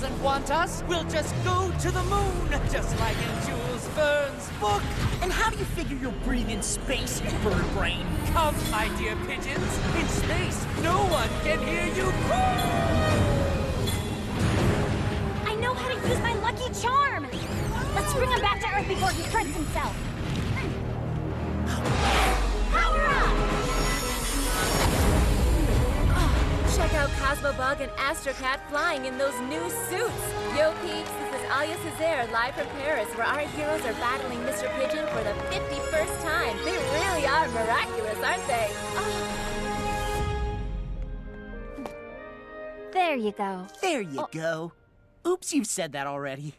doesn't want us, we'll just go to the moon, just like in Jules Verne's book. And how do you figure you'll breathe in space, bird brain? Come, my dear pigeons. In space, no one can hear you I know how to use my lucky charm. Let's bring him back to Earth before he hurts himself. Power up! Check out Cosmobug and Astrocat flying in those new suits. Yo peeps, this is Alia Césaire live from Paris, where our heroes are battling Mr. Pigeon for the 51st time. They really are miraculous, aren't they? There you go. There you go. Oops, you've said that already.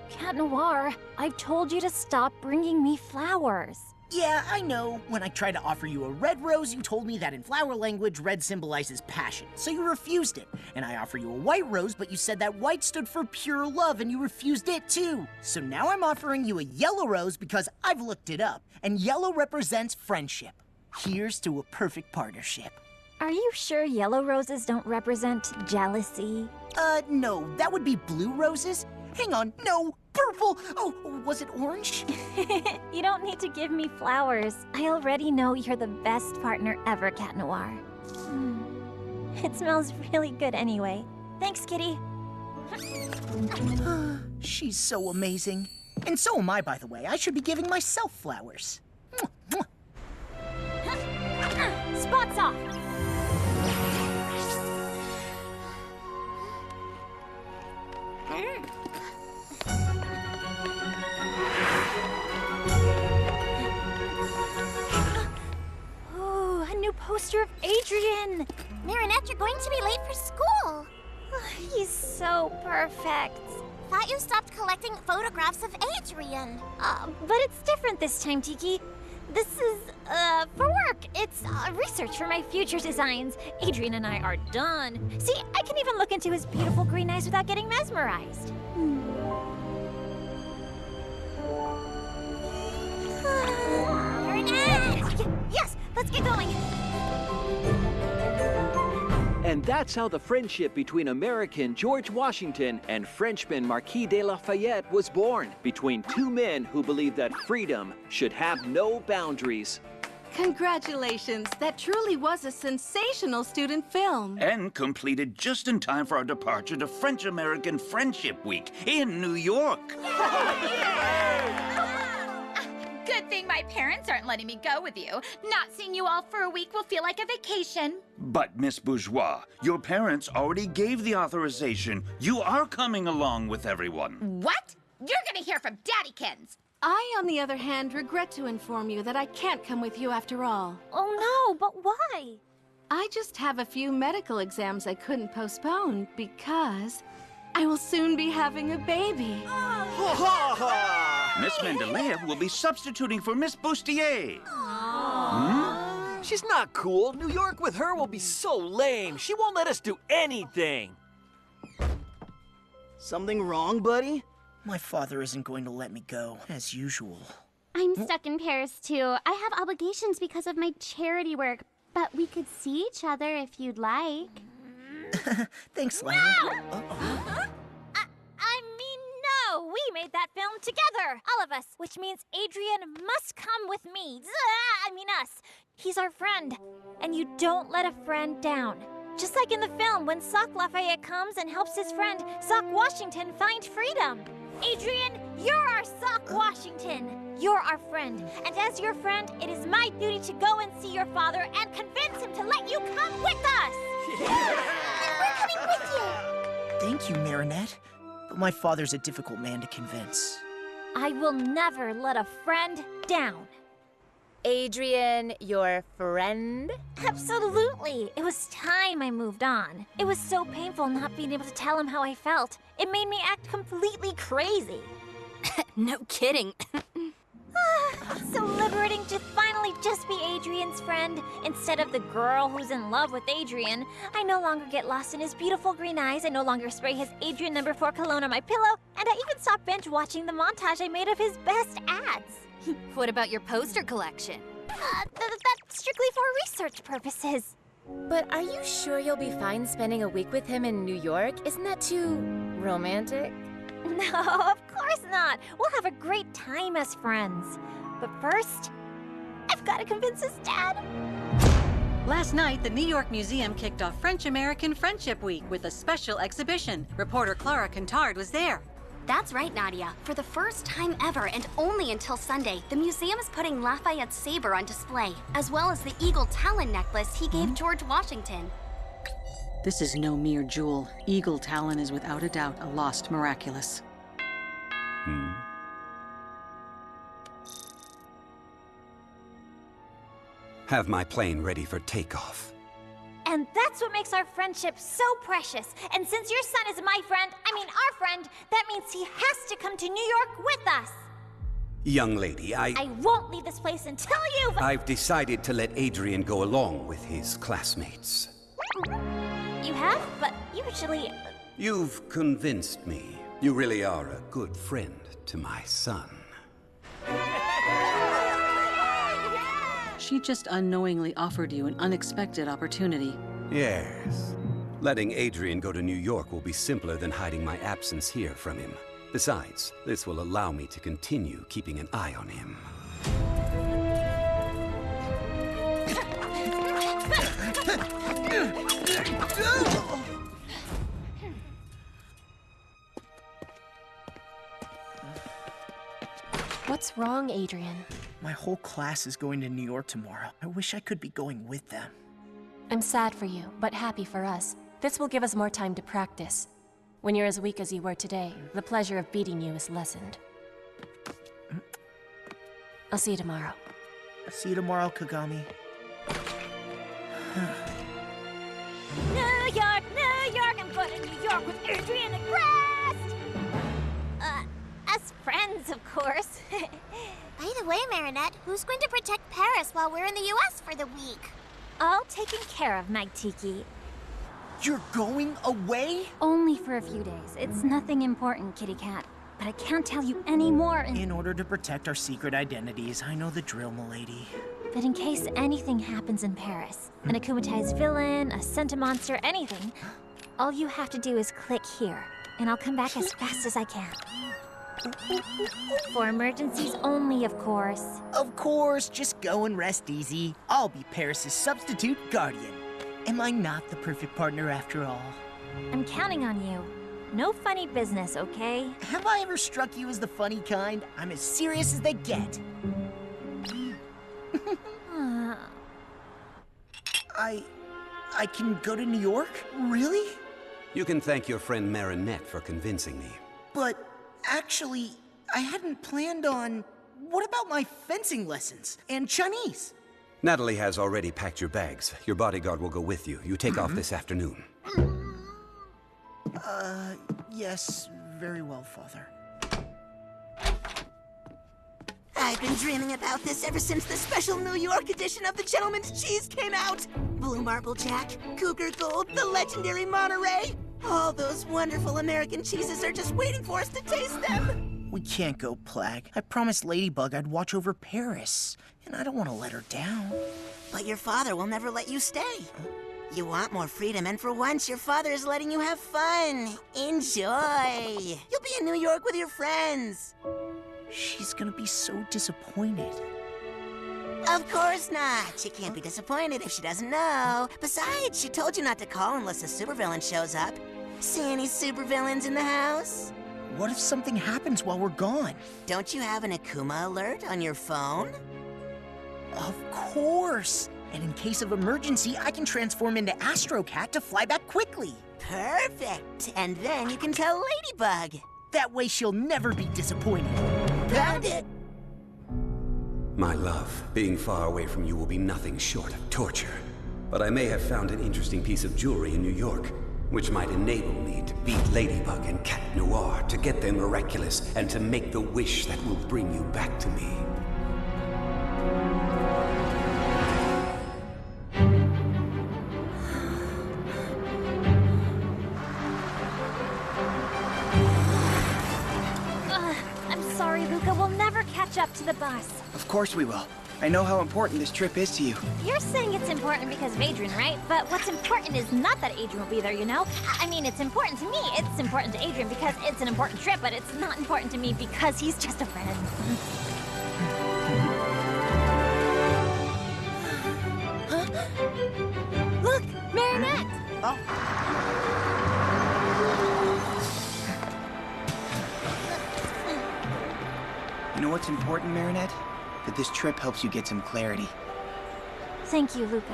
Cat Noir, I've told you to stop bringing me flowers. Yeah, I know. When I tried to offer you a red rose, you told me that in flower language, red symbolizes passion, so you refused it. And I offer you a white rose, but you said that white stood for pure love, and you refused it too. So now I'm offering you a yellow rose because I've looked it up, and yellow represents friendship. Here's to a perfect partnership. Are you sure yellow roses don't represent jealousy? No, that would be blue roses. Hang on, no, purple. Oh, was it orange? You don't need to give me flowers. I already know you're the best partner ever, Cat Noir. It smells really good anyway. Thanks, Kitty. She's so amazing. And so am I, by the way. I should be giving myself flowers. Spots off! Oh, a new poster of Adrian! Marinette, you're going to be late for school. He's so perfect. Thought you stopped collecting photographs of Adrian. But it's different this time, Tiki. This is, for work. It's research for my future designs. Adrian and I are done. See, I can even look into his beautiful green eyes without getting mesmerized. Marinette! Yes, let's get going. And that's how the friendship between American George Washington and Frenchman Marquis de Lafayette was born, between two men who believed that freedom should have no boundaries. Congratulations! That truly was a sensational student film. And completed just in time for our departure to French-American Friendship Week in New York. Good thing my parents aren't letting me go with you. Not seeing you all for a week will feel like a vacation. But, Miss Bourgeois, your parents already gave the authorization. You are coming along with everyone. What? You're gonna hear from Daddykins. I, on the other hand, regret to inform you that I can't come with you after all. Oh no, but why? I just have a few medical exams I couldn't postpone because I will soon be having a baby. Miss Mendeleev will be substituting for Miss Bustier. She's not cool. New York with her will be so lame. She won't let us do anything. Something wrong, buddy? My father isn't going to let me go, as usual. I'm stuck in Paris, too. I have obligations because of my charity work, but we could see each other if you'd like. Thanks, Lana. I mean, no! We made that film together, all of us, which means Adrian must come with me. Us. He's our friend, and you don't let a friend down. Just like in the film, when Sock Lafayette comes and helps his friend, Sock Washington, find freedom. Adrian, you're our Sock Washington. You're our friend, and as your friend, it is my duty to go and see your father and convince him to let you come with us. And we're coming with you. Thank you, Marinette. But my father's a difficult man to convince. I will never let a friend down. Adrian, your friend? Absolutely. It was time I moved on. It was so painful not being able to tell him how I felt. It made me act completely crazy. No kidding. So liberating to finally just be Adrian's friend instead of the girl who's in love with Adrian. I no longer get lost in his beautiful green eyes. I no longer spray his Adrian No. 4 cologne on my pillow. And I even stopped binge watching the montage I made of his best ads. What about your poster collection? That's strictly for research purposes. But are you sure you'll be fine spending a week with him in New York? Isn't that too romantic? No, of course not. We'll have a great time as friends. But first, I've got to convince his dad. Last night, the New York Museum kicked off French-American Friendship Week with a special exhibition. Reporter Clara Quintard was there. That's right, Nadia. For the first time ever, and only until Sunday, the museum is putting Lafayette's saber on display, as well as the eagle talon necklace he gave George Washington. This is no mere jewel. Eagle talon is without a doubt a lost miraculous. Have my plane ready for takeoff. And that's what makes our friendship so precious. And since your son is my friend, our friend, that means he has to come to New York with us. Young lady, I won't leave this place until you've... I've decided to let Adrian go along with his classmates. You have? But usually... You've convinced me. You really are a good friend to my son. She just unknowingly offered you an unexpected opportunity. Yes. Letting Adrian go to New York will be simpler than hiding my absence here from him. Besides, this will allow me to continue keeping an eye on him. What's wrong, Adrian? My whole class is going to New York tomorrow. I wish I could be going with them. I'm sad for you, but happy for us. This will give us more time to practice. When you're as weak as you were today, the pleasure of beating you is lessened. I'll see you tomorrow. See you tomorrow, Kagami. New York, I'm going to New York with Adrian and Crest! As friends, of course. By the way, Marinette, who's going to protect Paris while we're in the U.S. for the week? All taken care of, Tiki. You're going away? Only for a few days. It's nothing important, Kitty Cat. But I can't tell you any more In order to protect our secret identities, I know the drill, milady. But in case anything happens in Paris, an akumatized villain, a sentimonster, anything, all you have to do is click here, and I'll come back as fast as I can. For emergencies only, of course. Of course, just go and rest easy. I'll be Paris's substitute guardian. Am I not the perfect partner after all? I'm counting on you. No funny business, okay? Have I ever struck you as the funny kind? I'm as serious as they get. I can go to New York? Really? You can thank your friend Marinette for convincing me. But actually, I hadn't planned on... What about my fencing lessons? And Chinese? Natalie has already packed your bags. Your bodyguard will go with you. You take off this afternoon. Yes, very well, Father. I've been dreaming about this ever since the special New York edition of the Gentleman's Cheese came out. Blue Marble Jack, Cougar Gold, the legendary Monterey. All those wonderful American cheeses are just waiting for us to taste them. We can't go, Plag. I promised Ladybug I'd watch over Paris, and I don't want to let her down. But your father will never let you stay. You want more freedom, and for once, your father is letting you have fun. Enjoy. You'll be in New York with your friends. She's gonna be so disappointed. Of course not. She can't be disappointed if she doesn't know. Besides, she told you not to call unless a supervillain shows up. See any supervillains in the house? What if something happens while we're gone? Don't you have an Akuma alert on your phone? Of course! And in case of emergency, I can transform into Astro Cat to fly back quickly. Perfect! And then you can tell Ladybug. That way she'll never be disappointed. Found it! My love, being far away from you will be nothing short of torture. But I may have found an interesting piece of jewelry in New York, which might enable me to beat Ladybug and Cat Noir, to get them miraculous, and to make the wish that will bring you back to me. I'm sorry, Luca. We'll never catch up to the bus. Of course we will. I know how important this trip is to you. You're saying it's important because of Adrian, right? But what's important is not that Adrian will be there, you know? I mean, it's important to me. It's important to Adrian because it's an important trip, but it's not important to me because he's just a friend. Look, Marinette! Oh. You know what's important, Marinette? That this trip helps you get some clarity. Thank you, Luca.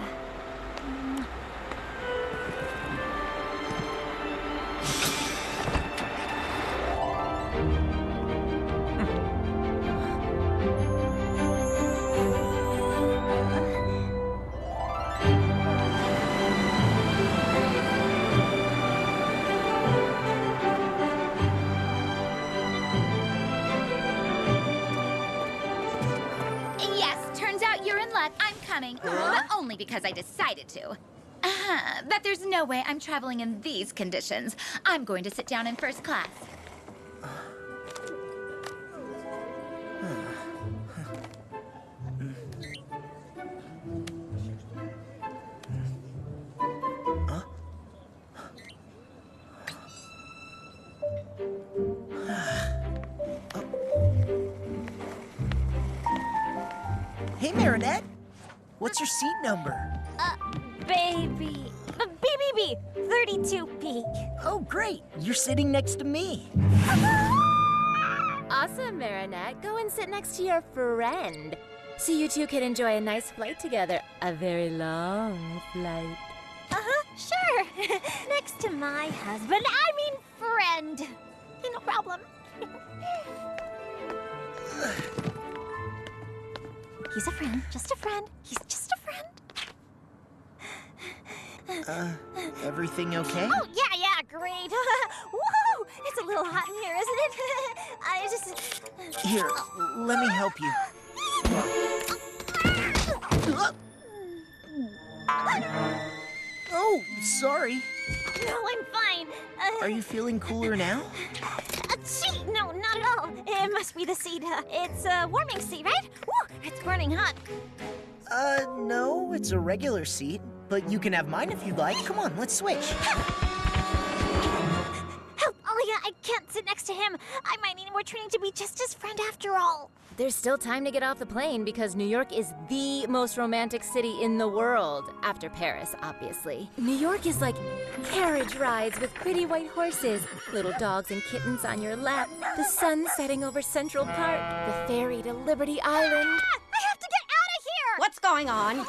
But only because I decided to. But there's no way I'm traveling in these conditions. I'm going to sit down in first class. Hey, Marinette. What's your seat number? Baby. BBB, 32B. Oh, great. You're sitting next to me. Awesome, Marinette. Go and sit next to your friend. So you two can enjoy a nice flight together. A very long flight. Sure. Next to my husband. I mean friend. No problem. He's a friend. Just a friend. He's just a friend. Everything okay? Oh, yeah, great. Whoa! It's a little hot in here, isn't it? I just... Here, let me help you. Oh, sorry. No, I'm fine. Are you feeling cooler now? Gee, no, not at all. It must be the seat. It's a warming seat, right? Woo, it's burning hot. No, it's a regular seat. But you can have mine if you'd like. Come on, let's switch. Help, Alia, I can't sit next to him. I might need more training to be just his friend after all. There's still time to get off the plane because New York is the most romantic city in the world, after Paris, obviously. New York is like carriage rides with pretty white horses, little dogs and kittens on your lap, the sun setting over Central Park, the ferry to Liberty Island. I have to get out of here! What's going on?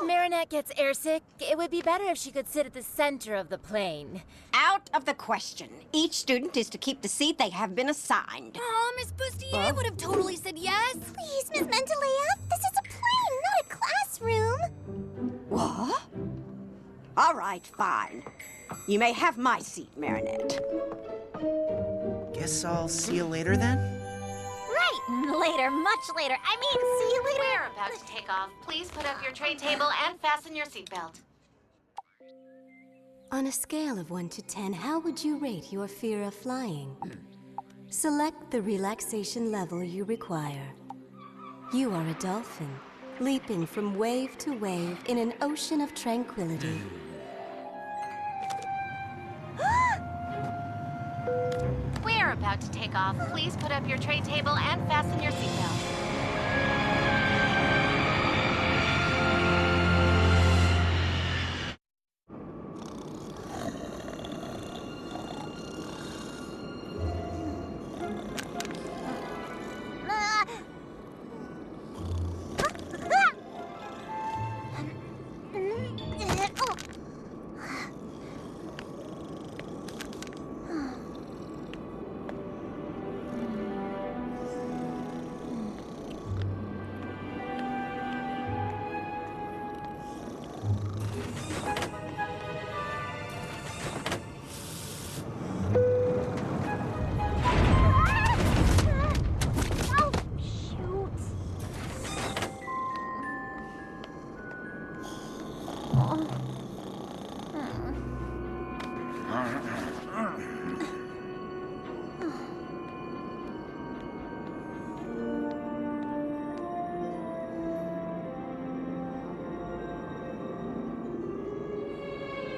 Marinette gets airsick. It would be better if she could sit at the center of the plane. Out of the question. Each student is to keep the seat they have been assigned. Oh, Miss Bustier would have totally said yes. Please, Miss Mentalea. This is a plane, not a classroom. What? All right, fine. You may have my seat, Marinette. Guess I'll see you later then? Right, later, much later. I mean, see you later. We're about to take off. Please put up your tray table and fasten your seatbelt. On a scale of 1 to 10, how would you rate your fear of flying? Select the relaxation level you require. You are a dolphin, leaping from wave to wave in an ocean of tranquility. We're about to take off. Please put up your tray table and fasten your seatbelt.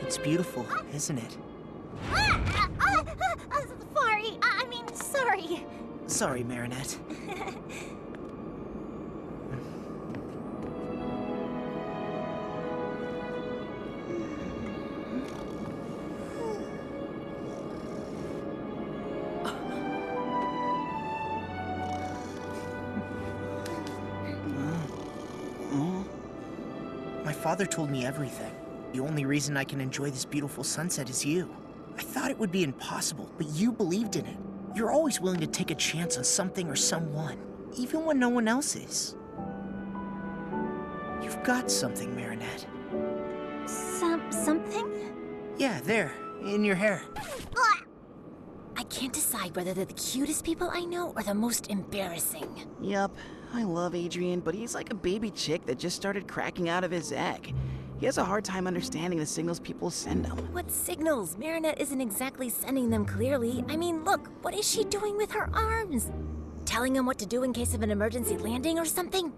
It's beautiful, isn't it? Sorry. Sorry, Marinette. My father told me everything. The only reason I can enjoy this beautiful sunset is you. I thought it would be impossible, but you believed in it. You're always willing to take a chance on something or someone, even when no one else is. You've got something, Marinette. Something? Yeah, there, in your hair. I can't decide whether they're the cutest people I know or the most embarrassing. Yup, I love Adrian, but he's like a baby chick that just started cracking out of his egg. He has a hard time understanding the signals people send him. What signals? Marinette isn't exactly sending them clearly. I mean, look, what is she doing with her arms? Telling him what to do in case of an emergency landing or something?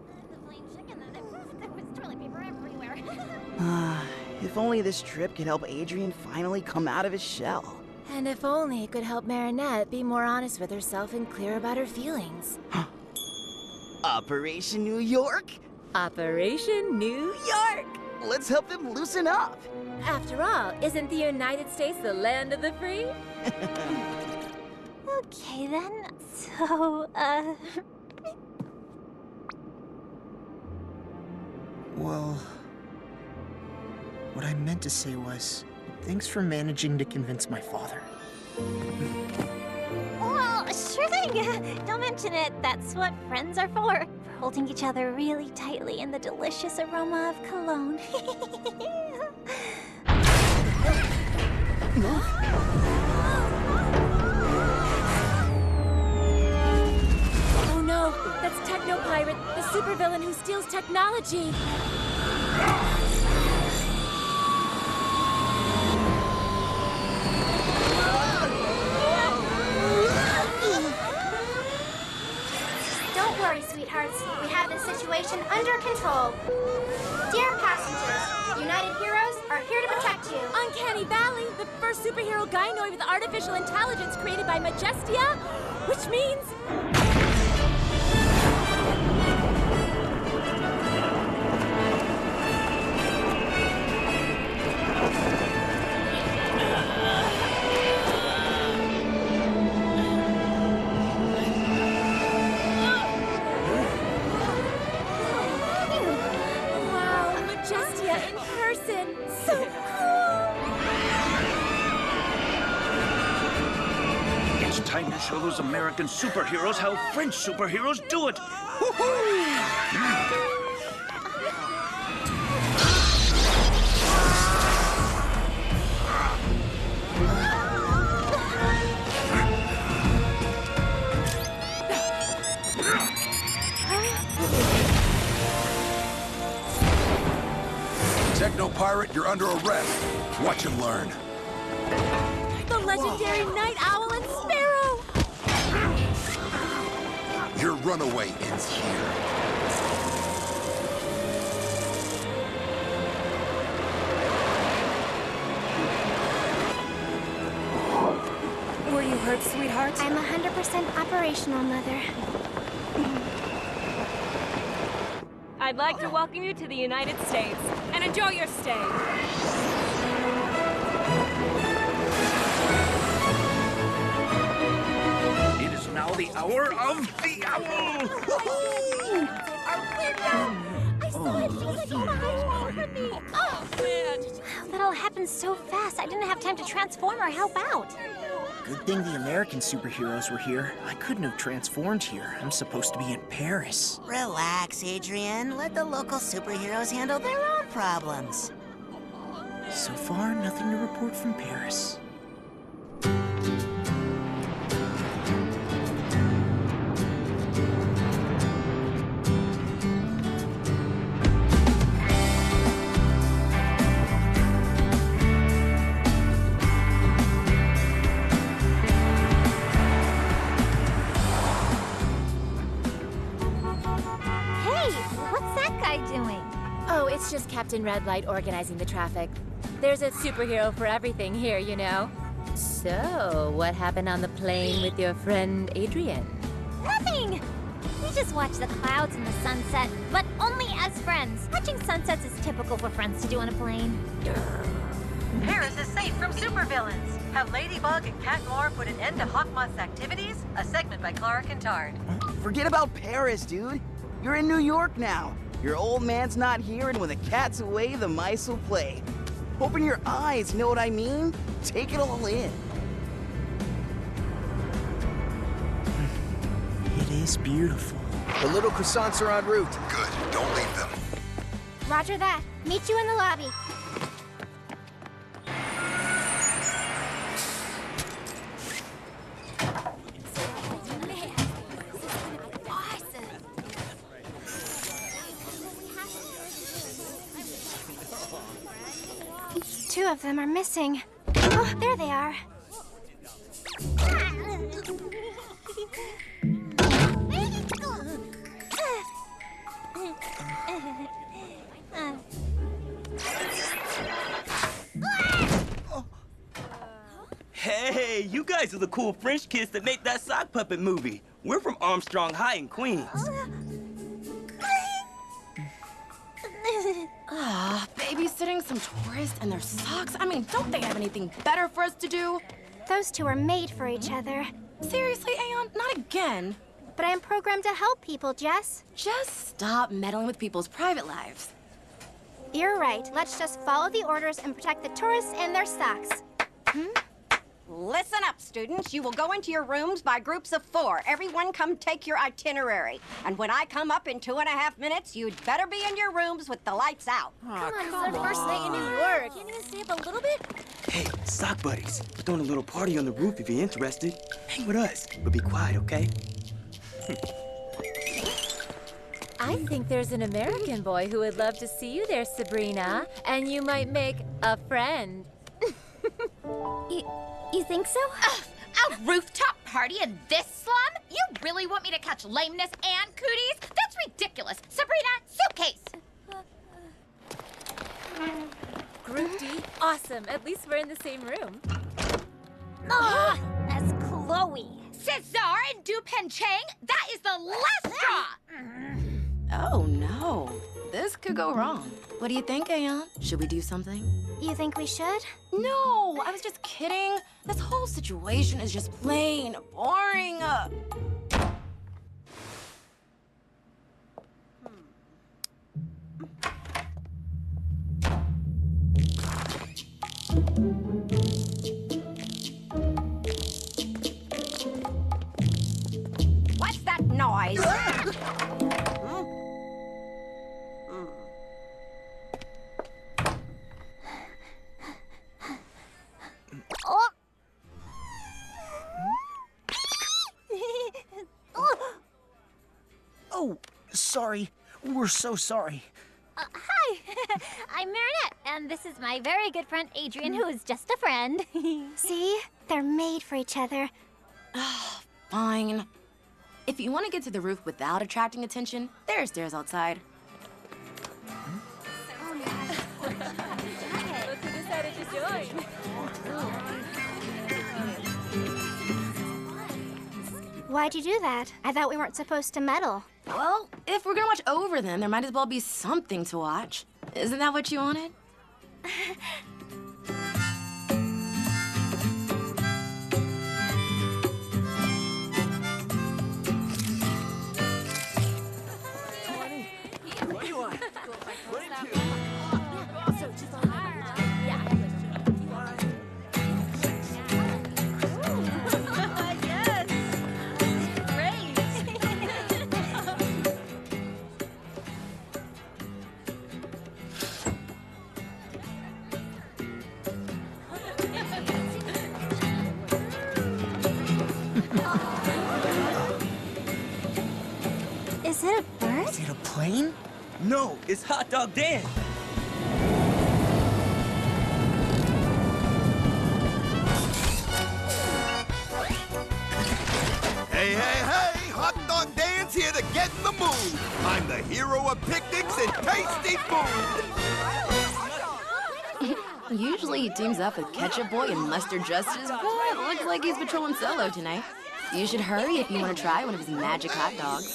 If only this trip could help Adrian finally come out of his shell. And if only it could help Marinette be more honest with herself and clear about her feelings. Operation New York? Operation New York! Let's help them loosen up. After all, isn't the United States the land of the free? Okay then, so, Well, what I meant to say was, thanks for managing to convince my father. Well, sure thing. Don't mention it. That's what friends are for. For holding each other really tightly in the delicious aroma of cologne. Oh no, that's Techno-Pirate, the supervillain who steals technology. Don't worry, sweethearts. We have this situation under control. Dear passengers, United Heroes are here to protect you. Uncanny Valley, the first superhero gynoid with artificial intelligence created by Majestia, which means... Wow, Majestia in person. So cool. It's time to show those American superheroes how French superheroes do it. Techno-Pirate, you're under arrest. Watch and learn. The legendary Night Owl and Sparrow. Your runaway ends here. Were you hurt, sweetheart? I'm 100% operational, Mother. I'd like to welcome you to the United States and enjoy your stay. It is now the hour of the owl. I saw it. She was like behind me. Oh, man. That all happened so fast. I didn't have time to transform or help out. Good thing the American superheroes were here. I couldn't have transformed here. I'm supposed to be in Paris. Relax, Adrian. Let the local superheroes handle their own problems. So far, nothing to report from Paris. Hey, what's that guy doing? Oh, it's just Captain Captain Red Light organizing the traffic. There's a superhero for everything here, you know. So, what happened on the plane with your friend Adrian? Nothing! We just watch the clouds and the sunset, but only as friends. Watching sunsets is typical for friends to do on a plane. Paris is safe from supervillains. Have Ladybug and Cat Noir put an end to Hawkmoth's activities? A segment by Clara Kintard. Forget about Paris, dude. You're in New York now. Your old man's not here, and when the cat's away, the mice will play. Open your eyes, you know what I mean? Take it all in. It is beautiful. The little croissants are en route. Good. Don't leave them. Roger that. Meet you in the lobby. Two of them are missing. Oh, there they are. Hey, you guys are the cool French kids that made that sock puppet movie. We're from Armstrong High in Queens. Babysitting some tourists and their socks? I mean, don't they have anything better for us to do? Those two are made for each other. Seriously, Aeon? Not again. But I am programmed to help people, Jess. Just stop meddling with people's private lives. You're right. Let's just follow the orders and protect the tourists and their socks. Listen up, students. You will go into your rooms by groups of 4. Everyone come take your itinerary. And when I come up in 2.5 minutes, you'd better be in your rooms with the lights out. Come on, it's our first night in New York. Can't even stay up a little bit? Hey, sock buddies. We're throwing a little party on the roof if you're interested. Hang with us, but be quiet, okay? I think there's an American boy who would love to see you there, Sabrina. And you might make a friend. You think so? A rooftop party in this slum? You really want me to catch lameness and cooties? That's ridiculous. Sabrina, suitcase. Group D? Awesome. At least we're in the same room. Oh, that's Chloe. Cesar and Dupen Chang? That is the last straw! Oh, no. This could go wrong. What do you think, Aeon? Should we do something? You think we should? No, I was just kidding. This whole situation is just plain boring. What's that noise? Oh, sorry. We're so sorry. Hi, I'm Marinette, and this is my very good friend Adrian, who is just a friend. See? They're made for each other. Fine. If you want to get to the roof without attracting attention, there are stairs outside. Look who decided to join. Why'd you do that? I thought we weren't supposed to meddle. Well, if we're gonna watch over them, there might as well be something to watch. Isn't that what you wanted? What do you want? Is it a bird? Is it a plane? No, it's Hot Dog Dan. Hey, hey, hey! Hot Dog Dan's here to get in the mood. I'm the hero of picnics and tasty food. Usually he teams up with Ketchup Boy and Mustard Justice, but looks like he's patrolling solo tonight. You should hurry if you want to try one of his magic hot dogs.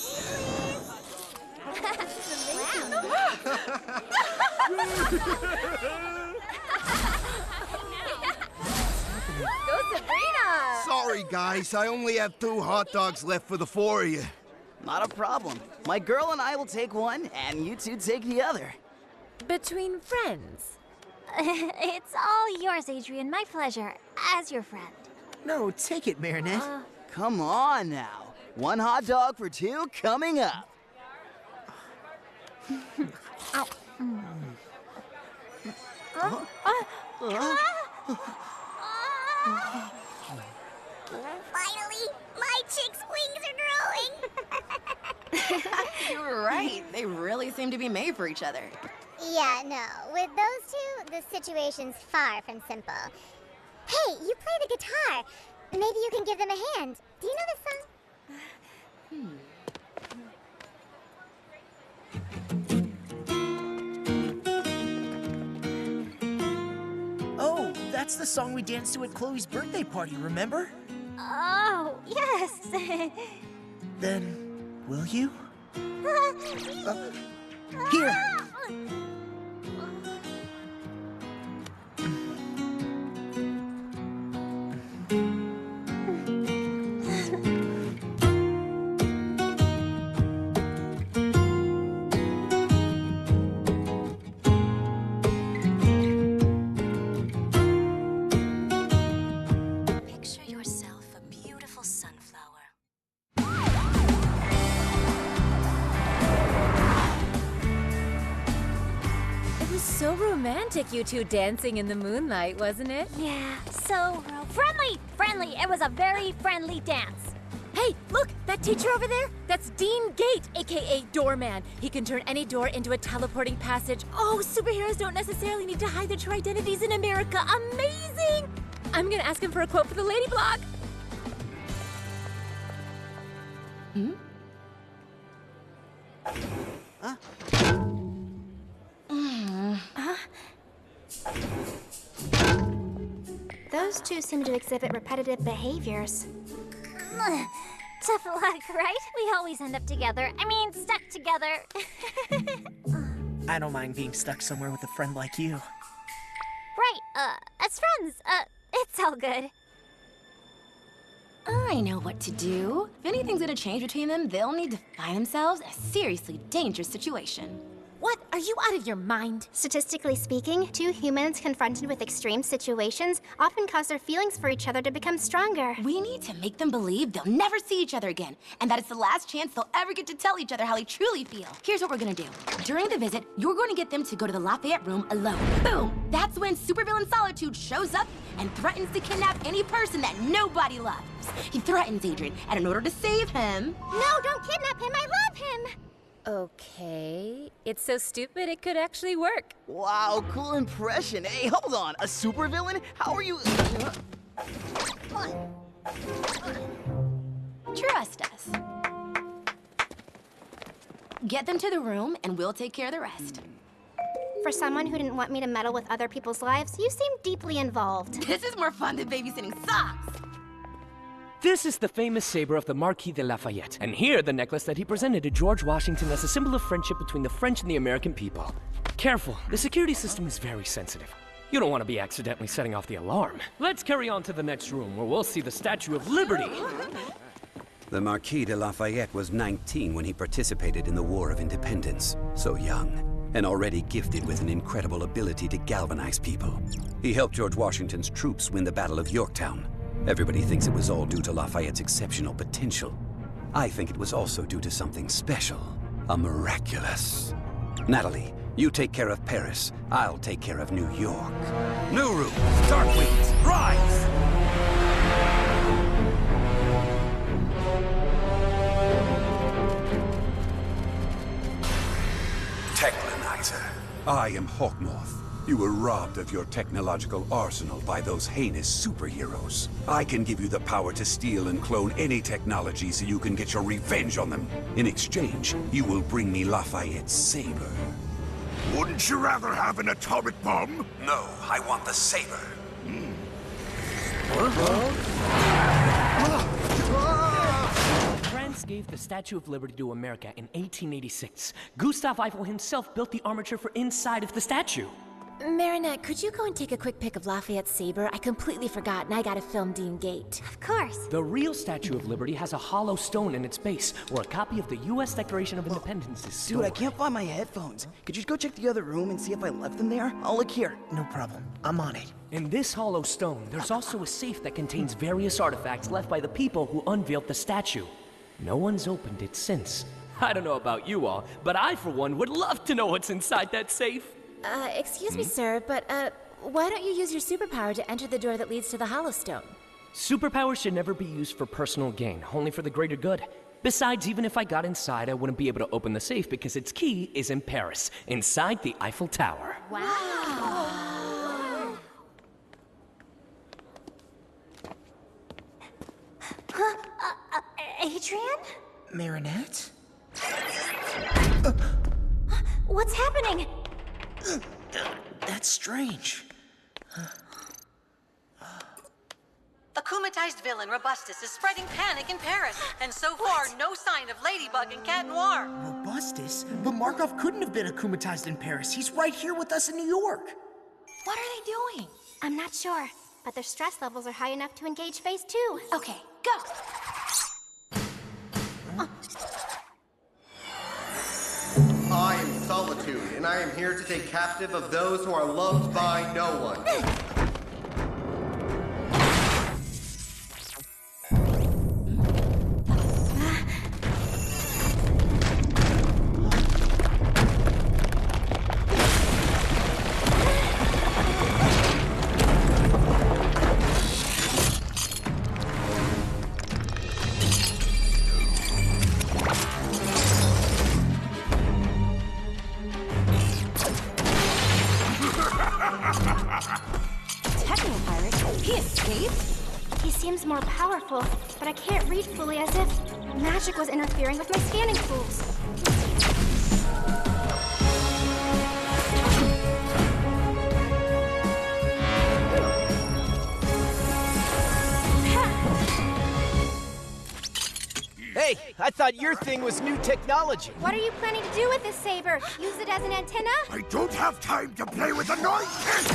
Go Sabrina! Sorry, guys. I only have 2 hot dogs left for the 4 of you. Not a problem. My girl and I will take one, and you two take the other. Between friends. It's all yours, Adrian. My pleasure. As your friend. No, take it, Marinette. Come on now. 1 hot dog for 2 coming up. Finally, my chick's wings are growing. You're right. They really seem to be made for each other. Yeah, no. With those two, the situation's far from simple. Hey, you play the guitar. Maybe you can give them a hand. Do you know this song? Oh, that's the song we danced to at Chloe's birthday party, remember? Oh, yes. Then, will you? Here. Picture yourself a beautiful sunflower. It was so romantic, you two dancing in the moonlight, wasn't it? Yeah, so friendly. Friendly. It was a very friendly dance. Hey, look, that teacher over there? That's Dean Gate, aka Doorman. He can turn any door into a teleporting passage. Oh, superheroes don't necessarily need to hide their true identities in America. Amazing! I'm gonna ask him for a quote for the lady blog. Those two seem to exhibit repetitive behaviors. Tough luck, right? We always end up together. I mean, stuck together. I don't mind being stuck somewhere with a friend like you. Right, as friends, it's all good. I know what to do. If anything's gonna change between them, they'll need to find themselves in a seriously dangerous situation. What? Are you out of your mind? Statistically speaking, two humans confronted with extreme situations often cause their feelings for each other to become stronger. We need to make them believe they'll never see each other again, and that it's the last chance they'll ever get to tell each other how they truly feel. Here's what we're gonna do. During the visit, you're going to get them to go to the Lafayette room alone. Boom! That's when supervillain Solitude shows up and threatens to kidnap any person that nobody loves. He threatens Adrian, and in order to save him... No, don't kidnap him! I love him! Okay. It's so stupid it could actually work. Wow, cool impression. Hey, hold on. A supervillain? How are you... Trust us. Get them to the room, and we'll take care of the rest. For someone who didn't want me to meddle with other people's lives, you seem deeply involved. This is more fun than babysitting socks. This is the famous saber of the Marquis de Lafayette, and here the necklace that he presented to George Washington as a symbol of friendship between the French and the American people. Careful, the security system is very sensitive. You don't want to be accidentally setting off the alarm. Let's carry on to the next room, where we'll see the Statue of Liberty. The Marquis de Lafayette was 19 when he participated in the War of Independence. So young, and already gifted with an incredible ability to galvanize people. He helped George Washington's troops win the Battle of Yorktown. Everybody thinks it was all due to Lafayette's exceptional potential. I think it was also due to something special, a miraculous. Natalie, you take care of Paris. I'll take care of New York. New room, Darkwings, rise! Techlanizer. I am Hawkmoth. You were robbed of your technological arsenal by those heinous superheroes. I can give you the power to steal and clone any technology so you can get your revenge on them. In exchange, you will bring me Lafayette's saber. Wouldn't you rather have an atomic bomb? No, I want the saber. France gave the Statue of Liberty to America in 1886. Gustav Eiffel himself built the armature for inside of the statue. Marinette, could you go and take a quick pic of Lafayette's saber? I completely forgot, and I gotta film Dean Gate. Of course. The real Statue of Liberty has a hollow stone in its base, where a copy of the U.S. Declaration of Independence is stored. Dude, I can't find my headphones. Could you go check the other room and see if I left them there? I'll look here. No problem. I'm on it. In this hollow stone, there's also a safe that contains various artifacts left by the people who unveiled the statue. No one's opened it since. I don't know about you all, but I, for one, would love to know what's inside that safe. Excuse me, sir, but, why don't you use your superpower to enter the door that leads to the Hollow Stone? Superpowers should never be used for personal gain, only for the greater good. Besides, even if I got inside, I wouldn't be able to open the safe because its key is in Paris, inside the Eiffel Tower. Wow! Adrian? Marinette? What's happening? That's strange. The kumatized villain Robustus is spreading panic in Paris, and so far, no sign of Ladybug and Cat Noir. Robustus? But Markov couldn't have been akumatized in Paris. He's right here with us in New York. What are they doing? I'm not sure, but their stress levels are high enough to engage phase 2. Okay, go! I am Solitude, and I am here to take captive of those who are loved by no one. More powerful, but I can't read fully as if magic was interfering with my scanning tools. Hey, I thought your thing was new technology. What are you planning to do with this saber? Use it as an antenna? I don't have time to play with annoying kids!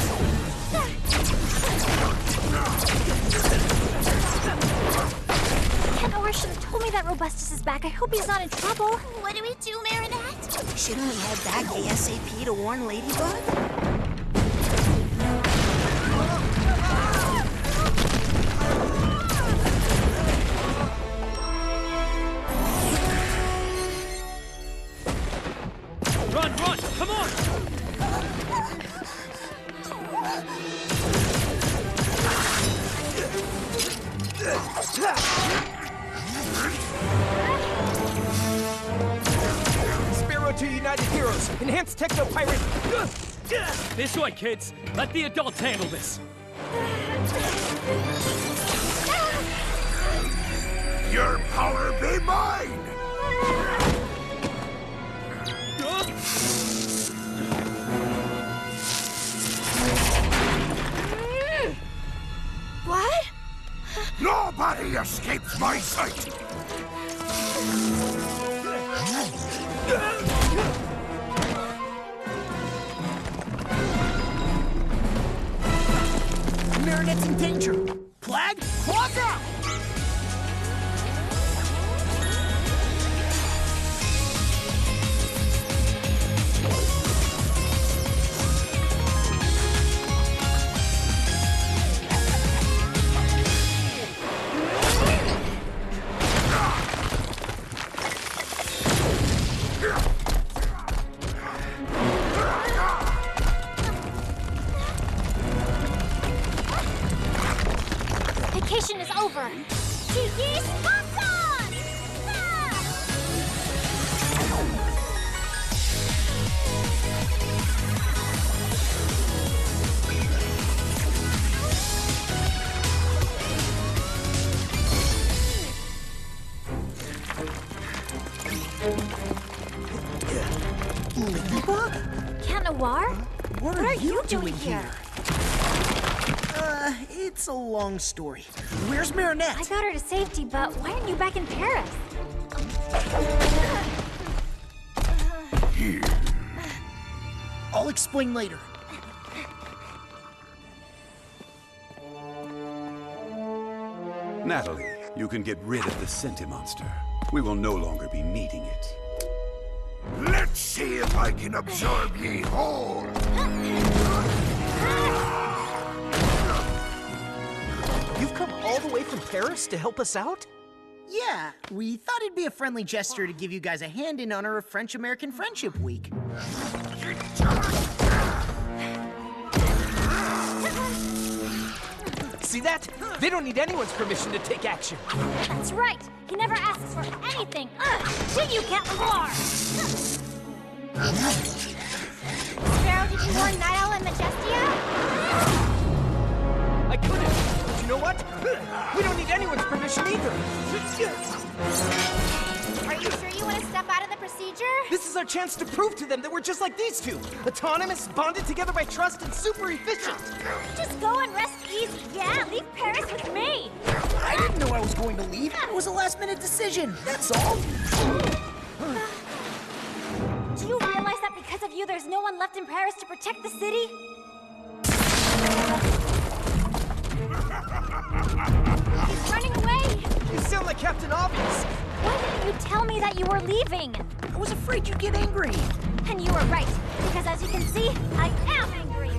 Cat Noir should have told me that Robustus is back. I hope he's not in trouble. What do we do, Marinette? Shouldn't we head back ASAP to warn Ladybug? Run, run! Come on! Spiro 2 United Heroes, enhanced Techno Pirate. This way, kids. Let the adults handle this. Your power be mine! What? Nobody escapes my sight! Marinette's in danger. Plag, claws out! Vacation is over. Tiki Sponson! you doing here? It's a long story. Where's Marinette? I got her to safety, but why aren't you back in Paris? I'll explain later. Natalie, you can get rid of the senti-monster. We will no longer be needing it. Let's see if I can absorb ye whole. You've come all the way from Paris to help us out? Yeah, we thought it'd be a friendly gesture to give you guys a hand in honor of French-American Friendship Week. See that? They don't need anyone's permission to take action. That's right. He never asks for anything. Shit, you can't more. Sparrow, did you warn Night Owl and Majestia? I couldn't. But you know what? We don't need anyone's permission either. Are you sure you want to step out of the procedure? This is our chance to prove to them that we're just like these two. Autonomous, bonded together by trust, and super efficient. Just go and rest easy. Yeah, leave Paris with me. I didn't know I was going to leave. It was a last-minute decision, that's all. Do you realize that because of you, there's no one left in Paris to protect the city? He's running away! You sound like Captain Obvious. Why didn't you tell me that you were leaving? I was afraid you'd get angry. And you were right, because as you can see, I am angry.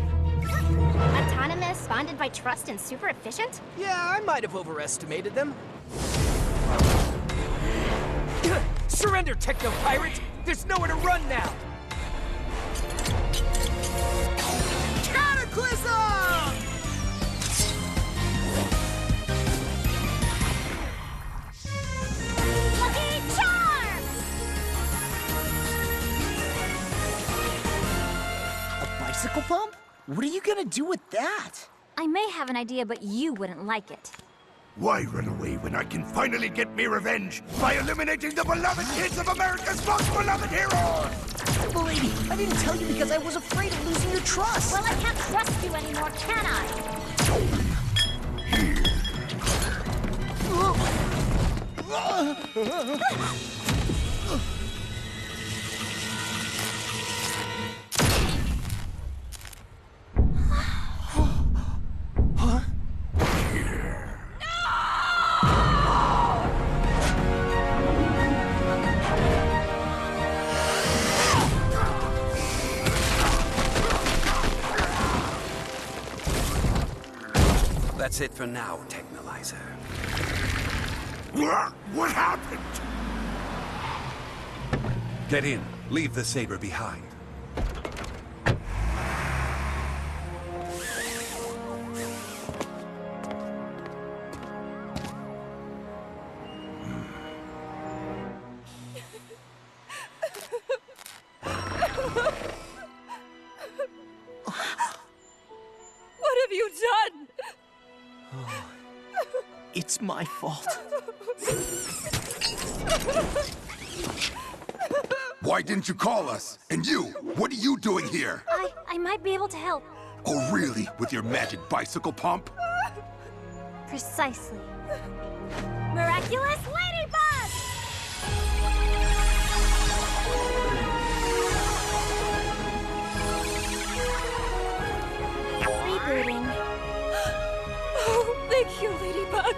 Autonomous, bonded by trust, and super efficient? Yeah, I might have overestimated them. Surrender, techno-pirate! There's nowhere to run now! Cataclysm! Lucky Charm! A bicycle pump? What are you gonna do with that? I may have an idea, but you wouldn't like it. Why run away when I can finally get me revenge by eliminating the beloved kids of America's most beloved heroes? Lady, I didn't tell you because I was afraid of losing your trust. Well, I can't trust you anymore, can I? That's it for now, Technolyzer. What happened? Get in. Leave the saber behind. What have you done? It's my fault. Why didn't you call us? And you, what are you doing here? I might be able to help. Oh, really? With your magic bicycle pump? Precisely. Miraculous Ladybug! Rebooting. Oh, thank you, Ladybug.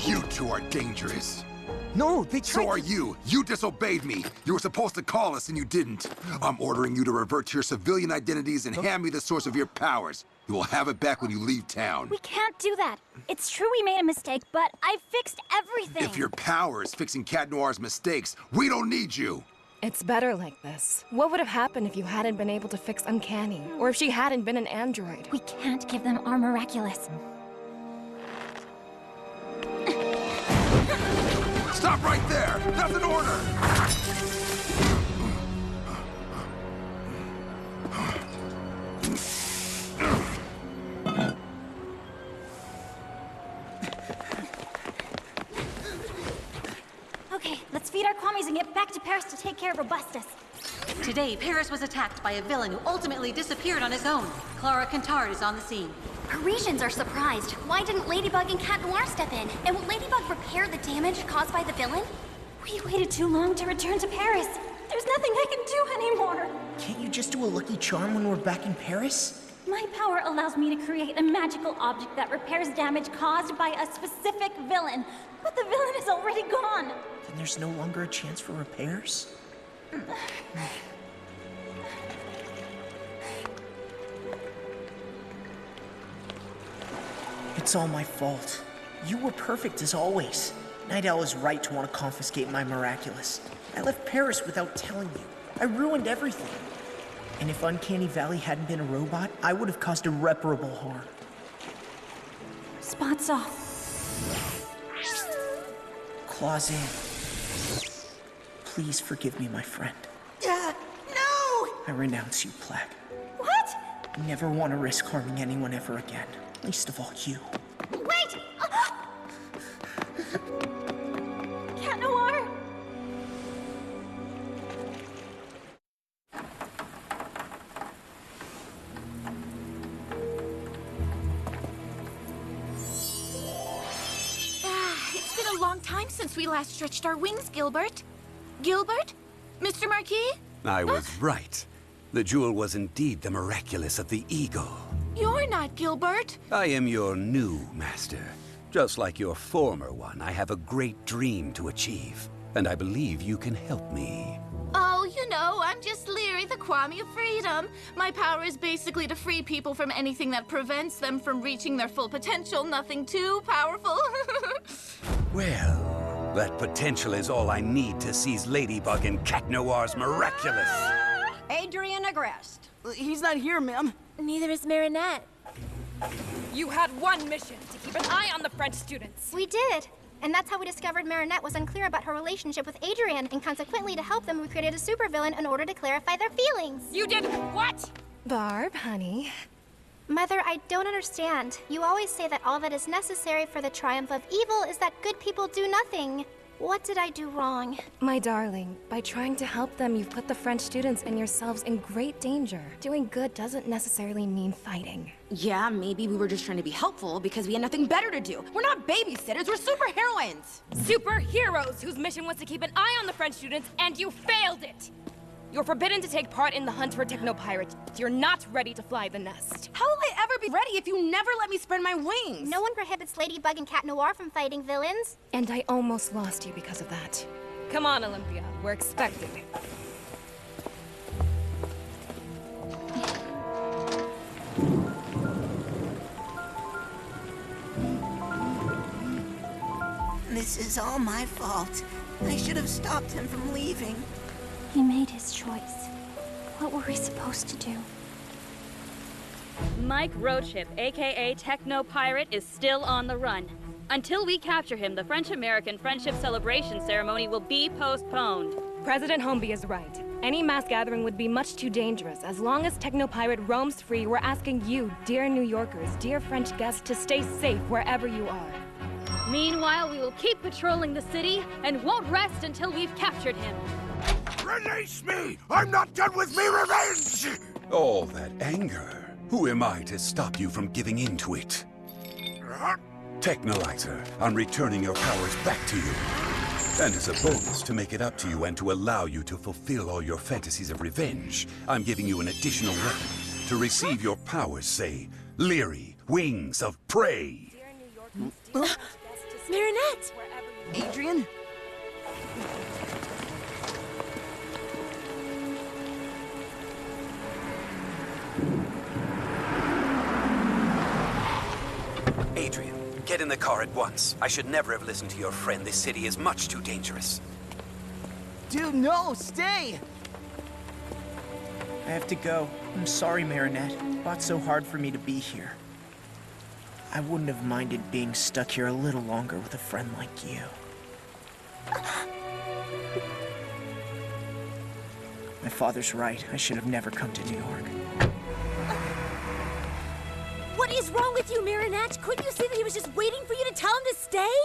You two are dangerous. No, they tried So are you. You disobeyed me. You were supposed to call us and you didn't. I'm ordering you to revert to your civilian identities and hand me the source of your powers. You will have it back when you leave town. We can't do that. It's true we made a mistake, but I fixed everything. If your power is fixing Cat Noir's mistakes, we don't need you. It's better like this. What would have happened if you hadn't been able to fix Uncanny? Or if she hadn't been an android? We can't give them our Miraculous. Stop right there! That's an order! Okay, let's feed our Kwamis and get back to Paris to take care of Robustus. Today, Paris was attacked by a villain who ultimately disappeared on his own. Clara Cantard is on the scene. Parisians are surprised. Why didn't Ladybug and Cat Noir step in? And will Ladybug repair the damage caused by the villain? We waited too long to return to Paris. There's nothing I can do anymore. Can't you just do a lucky charm when we're back in Paris? My power allows me to create a magical object that repairs damage caused by a specific villain. But the villain is already gone. Then there's no longer a chance for repairs? It's all my fault. You were perfect as always. Night Owl is right to want to confiscate my miraculous. I left Paris without telling you. I ruined everything. And if Uncanny Valley hadn't been a robot, I would have caused irreparable harm. Spots off. Claws in. Please forgive me, my friend. No! I renounce you, Plague. What? I never want to risk harming anyone ever again. Least of all you. Wait! Cat Noir! It's been a long time since we last stretched our wings, Gilbert. Gilbert? Mr. Marquis? I was right. The jewel was indeed the miraculous of the eagle. You're not Gilbert. I am your new master. Just like your former one, I have a great dream to achieve, and I believe you can help me. Oh, you know, I'm just Leary, the Kwame of Freedom. My power is basically to free people from anything that prevents them from reaching their full potential. Nothing too powerful. Well, that potential is all I need to seize Ladybug and Cat Noir's miraculous. Adrian Agreste. He's not here, ma'am. Neither is Marinette. You had one mission, to keep an eye on the French students. We did. And that's how we discovered Marinette was unclear about her relationship with Adrian, and consequently, to help them, we created a supervillain in order to clarify their feelings. You did what? Barb, honey. Mother, I don't understand. You always say that all that is necessary for the triumph of evil is that good people do nothing. What did I do wrong? My darling, by trying to help them, you've put the French students and yourselves in great danger. Doing good doesn't necessarily mean fighting. Yeah, maybe we were just trying to be helpful because we had nothing better to do. We're not babysitters, we're superheroines. Superheroes whose mission was to keep an eye on the French students, and you failed it! You're forbidden to take part in the hunt for Technopirate. You're not ready to fly the nest. How will I ever be ready if you never let me spread my wings? No one prohibits Ladybug and Cat Noir from fighting villains. And I almost lost you because of that. Come on, Olympia. We're expecting. This is all my fault. I should have stopped him from leaving. He made his choice. What were we supposed to do? Mike Roadship, aka Techno Pirate, is still on the run. Until we capture him, the French-American Friendship Celebration ceremony will be postponed. President Holmby is right. Any mass gathering would be much too dangerous. As long as Technopirate roams free, we're asking you, dear New Yorkers, dear French guests, to stay safe wherever you are. Meanwhile, we will keep patrolling the city and won't rest until we've captured him. Release me! I'm not done with me revenge! All that anger. Who am I to stop you from giving in to it? Technolyzer, I'm returning your powers back to you. And as a bonus to make it up to you and to allow you to fulfill all your fantasies of revenge, I'm giving you an additional weapon. To receive your powers, say, Leary, Wings of Prey. Marinette! Adrian? Adrian, get in the car at once. I should never have listened to your friend. This city is much too dangerous. Dude, no, stay! I have to go. I'm sorry, Marinette. You fought so hard for me to be here. I wouldn't have minded being stuck here a little longer with a friend like you. My father's right. I should have never come to New York. What is wrong with you, Marinette? Couldn't you see that he was just waiting for you to tell him to stay?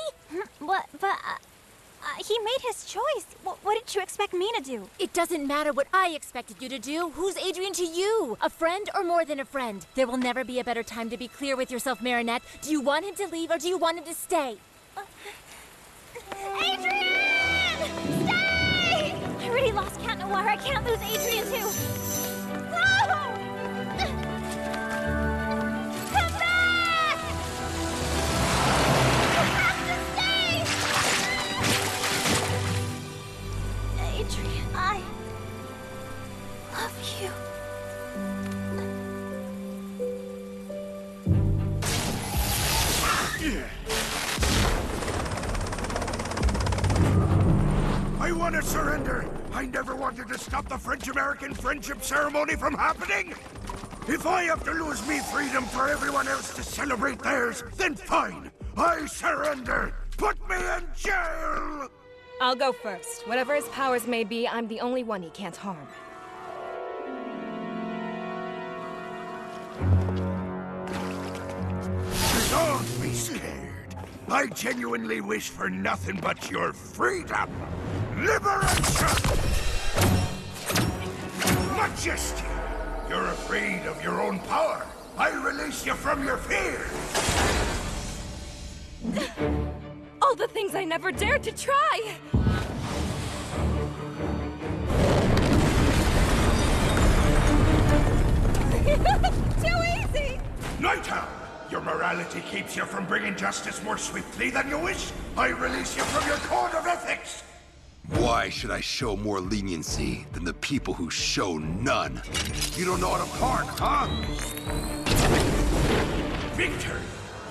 What? But He made his choice. What did you expect me to do? It doesn't matter what I expected you to do. Who's Adrian to you? A friend or more than a friend? There will never be a better time to be clear with yourself, Marinette. Do you want him to leave or do you want him to stay? Adrian! Stay! I already lost Cat Noir. I can't lose Adrian, too. No! Come back! You have to stay! Adrian, I love you. I want to surrender. I never wanted to stop the French-American friendship ceremony from happening. If I have to lose me freedom for everyone else to celebrate theirs, then fine. I surrender. Put me in jail. I'll go first. Whatever his powers may be, I'm the only one he can't harm. Don't be scared. I genuinely wish for nothing but your freedom. Liberation! Majesty! You're afraid of your own power. I release you from your fear. All the things I never dared to try! Too easy! Night Owl! Your morality keeps you from bringing justice more swiftly than you wish. I release you from your code of ethics. Why should I show more leniency than the people who show none? You don't know how to park, huh? Victor,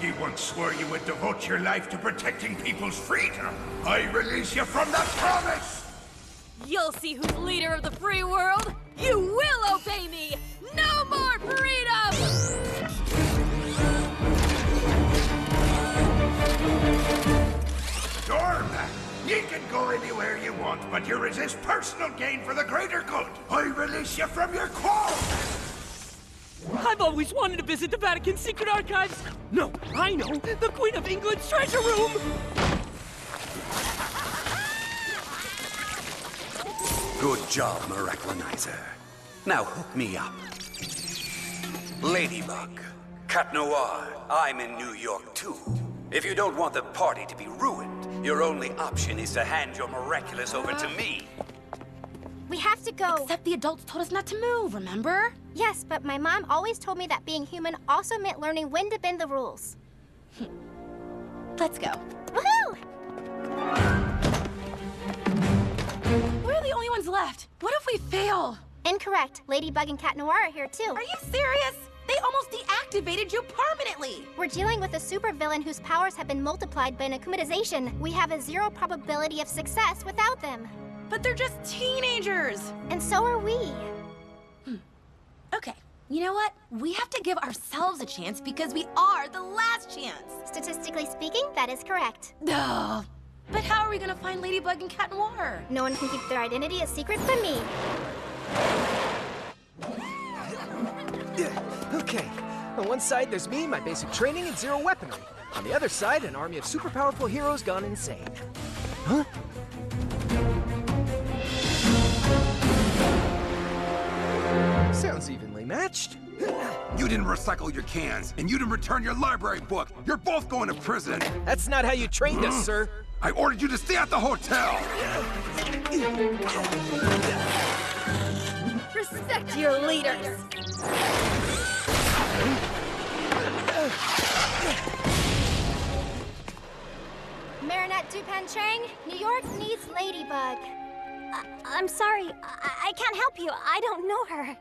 ye once swore you would devote your life to protecting people's freedom. I release you from that promise! You'll see who's leader of the free world. You will obey me. No more freedom! Doorman, ye can go anywhere you want, but you resist personal gain for the greater good. I release you from your quarrel. I've always wanted to visit the Vatican's secret archives. No, I know, the Queen of England's treasure room. Good job, Miraculonizer. Now hook me up. Ladybug, Cat Noir, I'm in New York too. If you don't want the party to be ruined, your only option is to hand your miraculous over to me. We have to go. Except the adults told us not to move, remember? Yes, but my mom always told me that being human also meant learning when to bend the rules. Let's go. Woohoo! We're the only ones left. What if we fail? Incorrect. Ladybug and Cat Noir are here too. Are you serious? They almost deactivated you permanently! We're dealing with a supervillain whose powers have been multiplied by an akumatization. We have a 0 probability of success without them. But they're just teenagers! And so are we. Okay, you know what? We have to give ourselves a chance because we are the last chance! Statistically speaking, that is correct. Ugh. But how are we gonna find Ladybug and Cat Noir? No one can keep their identity a secret from me. Okay, on one side there's me, my basic training, and 0 weaponry. On the other side, an army of super powerful heroes gone insane. Huh? Sounds evenly matched. You didn't recycle your cans, and you didn't return your library book. You're both going to prison. That's not how you trained us, sir. I ordered you to stay at the hotel. Respect your leaders. Marinette Dupan-Chang, New York needs Ladybug. I'm sorry, I can't help you. I don't know her.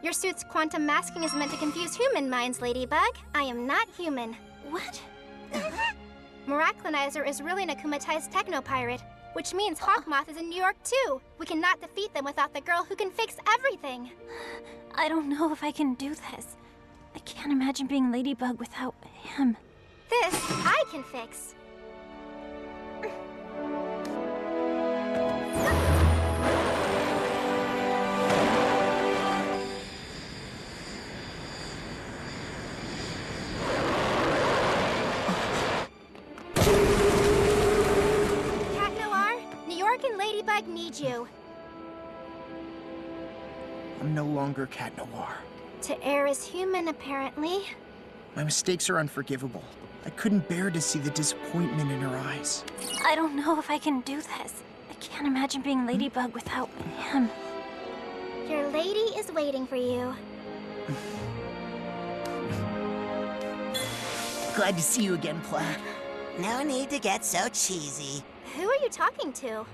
Your suit's quantum masking is meant to confuse human minds, Ladybug. I am not human. What? Miraculonizer is really an akumatized techno-pirate, which means Hawkmoth is in New York too. We cannot defeat them without the girl who can fix everything. I don't know if I can do this. I can't imagine being Ladybug without him. This, I can fix. Cat Noir, made you? I'm no longer Cat Noir. To err is human, apparently. My mistakes are unforgivable. I couldn't bear to see the disappointment in her eyes. I don't know if I can do this. I can't imagine being Ladybug without him. Your lady is waiting for you. Glad to see you again, Plaid. No need to get so cheesy. Who are you talking to?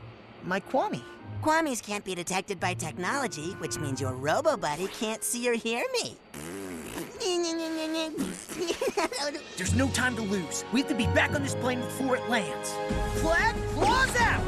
My Kwame. Kwamis can't be detected by technology, which means your robo-buddy can't see or hear me. There's no time to lose. We have to be back on this plane before it lands. Plaid, claws out!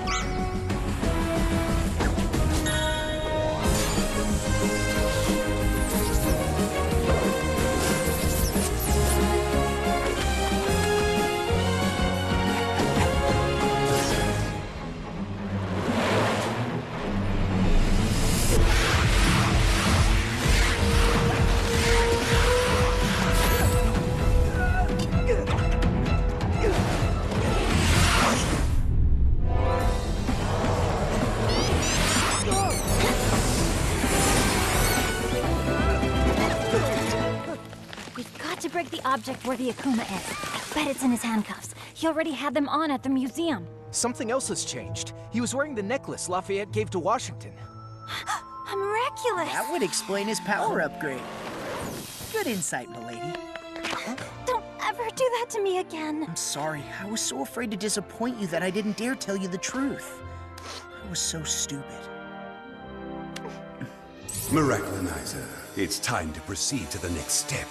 Break the object where the Akuma is. I bet it's in his handcuffs. He already had them on at the museum. Something else has changed. He was wearing the necklace Lafayette gave to Washington. A miraculous! That would explain his power upgrade. Good insight, milady. Don't ever do that to me again. I'm sorry. I was so afraid to disappoint you that I didn't dare tell you the truth. I was so stupid. Miraculinizer, it's time to proceed to the next step.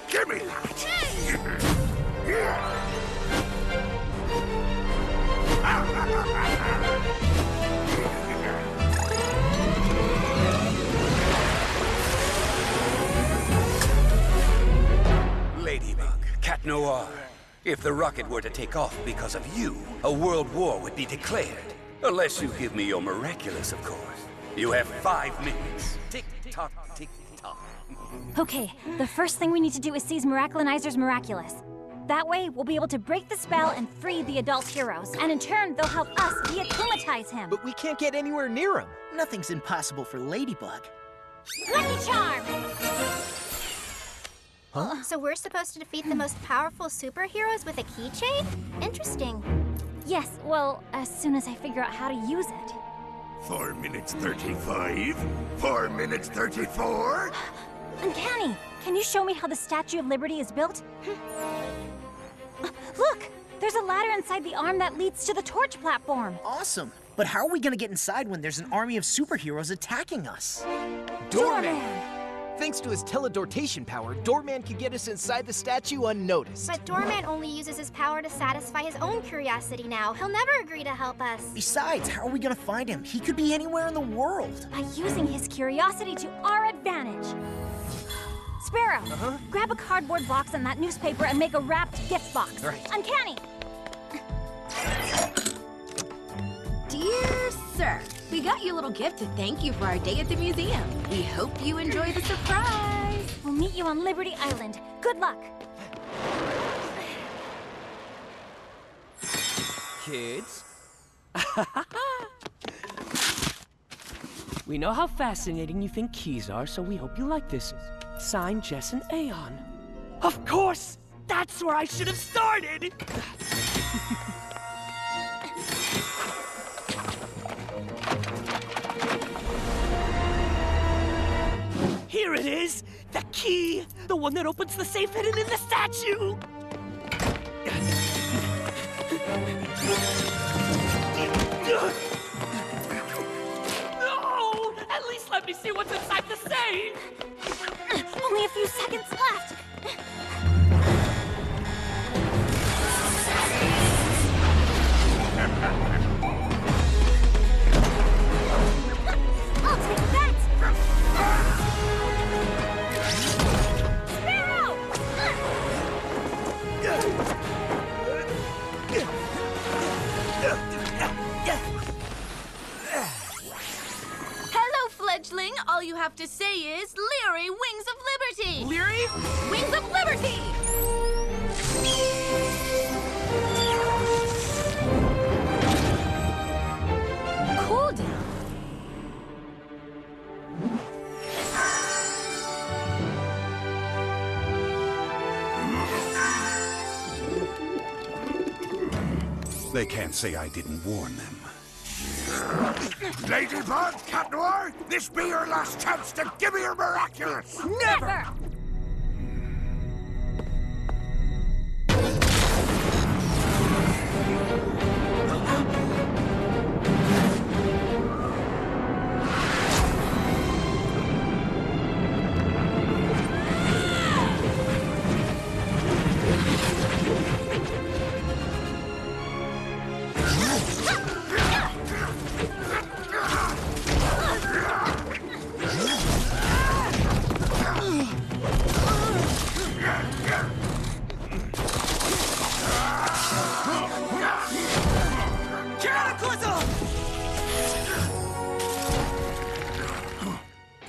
Give me that! Ladybug, Cat Noir, if the rocket were to take off because of you, a world war would be declared. Unless you give me your miraculous, of course. You have 5 minutes. Tick-tock, tick-tock. Okay, the first thing we need to do is seize Miraculinizer's miraculous. That way, we'll be able to break the spell and free the adult heroes. And in turn, they'll help us de-akumatize him. But we can't get anywhere near him. Nothing's impossible for Ladybug. Lucky Charm! Huh? So we're supposed to defeat the most powerful superheroes with a keychain? Interesting. Yes, well, as soon as I figure out how to use it. 4 minutes 35? 4 minutes 34? Uncanny! Can you show me how the Statue of Liberty is built? Look! There's a ladder inside the arm that leads to the torch platform. Awesome! But how are we gonna get inside when there's an army of superheroes attacking us? Doorman! Thanks to his teledortation power, Doorman can get us inside the statue unnoticed. But Doorman only uses his power to satisfy his own curiosity now. He'll never agree to help us. Besides, how are we gonna find him? He could be anywhere in the world. By using his curiosity to our advantage. Sparrow, grab a cardboard box and that newspaper and make a wrapped gift box. Right. Uncanny! Dear sir, we got you a little gift to thank you for our day at the museum. We hope you enjoy the surprise. We'll meet you on Liberty Island. Good luck. Kids? We know how fascinating you think keys are, so we hope you like this. Signed, Jess and Aeon. Of course! That's where I should have started! Here it is! The key! The one that opens the safe hidden in the statue! No! At least let me see what's inside the safe! Only a few seconds left. I'll take that! Sparrow! Hello, fledgling. All you have to say is Leary Wings of Liberty. Leary? Wings of Liberty! Cool down. They can't say I didn't warn them. Ladybug, Cat Noir, this be your last chance to give me your miraculous! Never!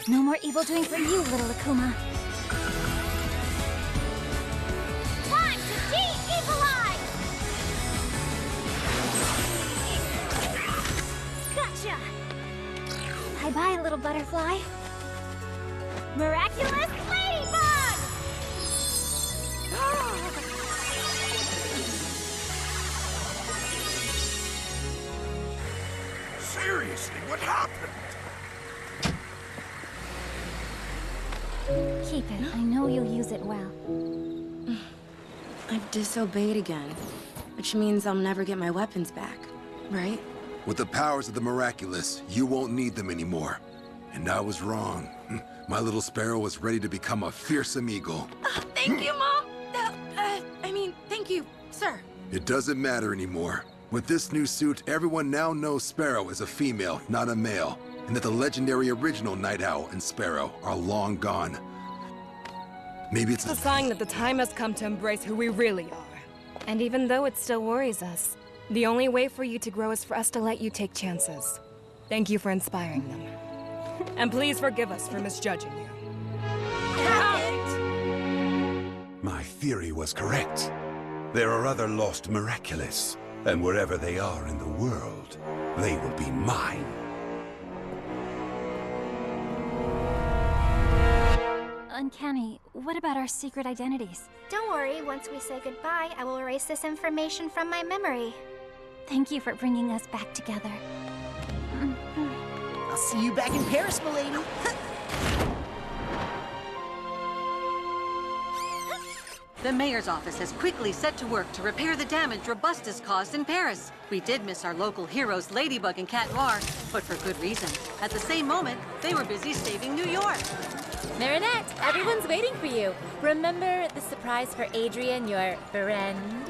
No more evil doing for you, little Akuma. Time to de-evilize! Gotcha! Bye-bye, little butterfly. Miraculous ladybug! Seriously, what happened? Keep it. I know you'll use it well. I've disobeyed again, which means I'll never get my weapons back, right? With the powers of the miraculous, you won't need them anymore. And I was wrong. My little sparrow was ready to become a fearsome eagle. Thank you, Mom! Thank you, sir. It doesn't matter anymore. With this new suit, everyone now knows Sparrow is a female, not a male, and that the legendary original Night Owl and Sparrow are long gone. Maybe it's a sign that the time has come to embrace who we really are. And even though it still worries us, the only way for you to grow is for us to let you take chances. Thank you for inspiring them. And please forgive us for misjudging you. My theory was correct. There are other lost miraculous, and wherever they are in the world, they will be mine. Uncanny, what about our secret identities? Don't worry, once we say goodbye, I will erase this information from my memory. Thank you for bringing us back together. I'll see you back in Paris, milady. The mayor's office has quickly set to work to repair the damage Robustus caused in Paris. We did miss our local heroes Ladybug and Cat Noir, but for good reason. At the same moment, they were busy saving New York. Marinette, everyone's waiting for you. Remember the surprise for Adrian, your friend?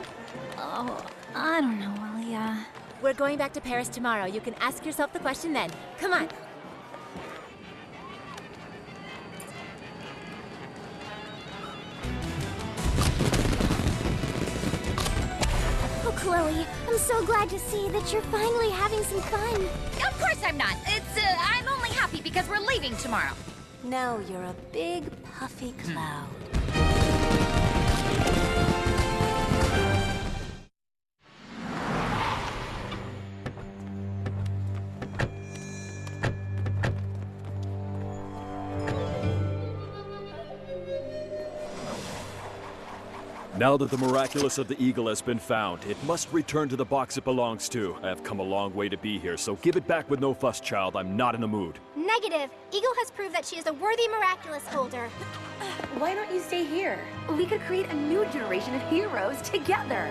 Oh, I don't know, Alia. We're going back to Paris tomorrow. You can ask yourself the question then. Come on. Oh, Chloe, I'm so glad to see that you're finally having some fun. Of course I'm not. I'm only happy because we're leaving tomorrow. Now you're a big, puffy cloud. Now that the miraculous of the Eagle has been found, it must return to the box it belongs to. I have come a long way to be here, so give it back with no fuss, child. I'm not in the mood. Negative. Eagle has proved that she is a worthy miraculous holder. Why don't you stay here? We could create a new generation of heroes together.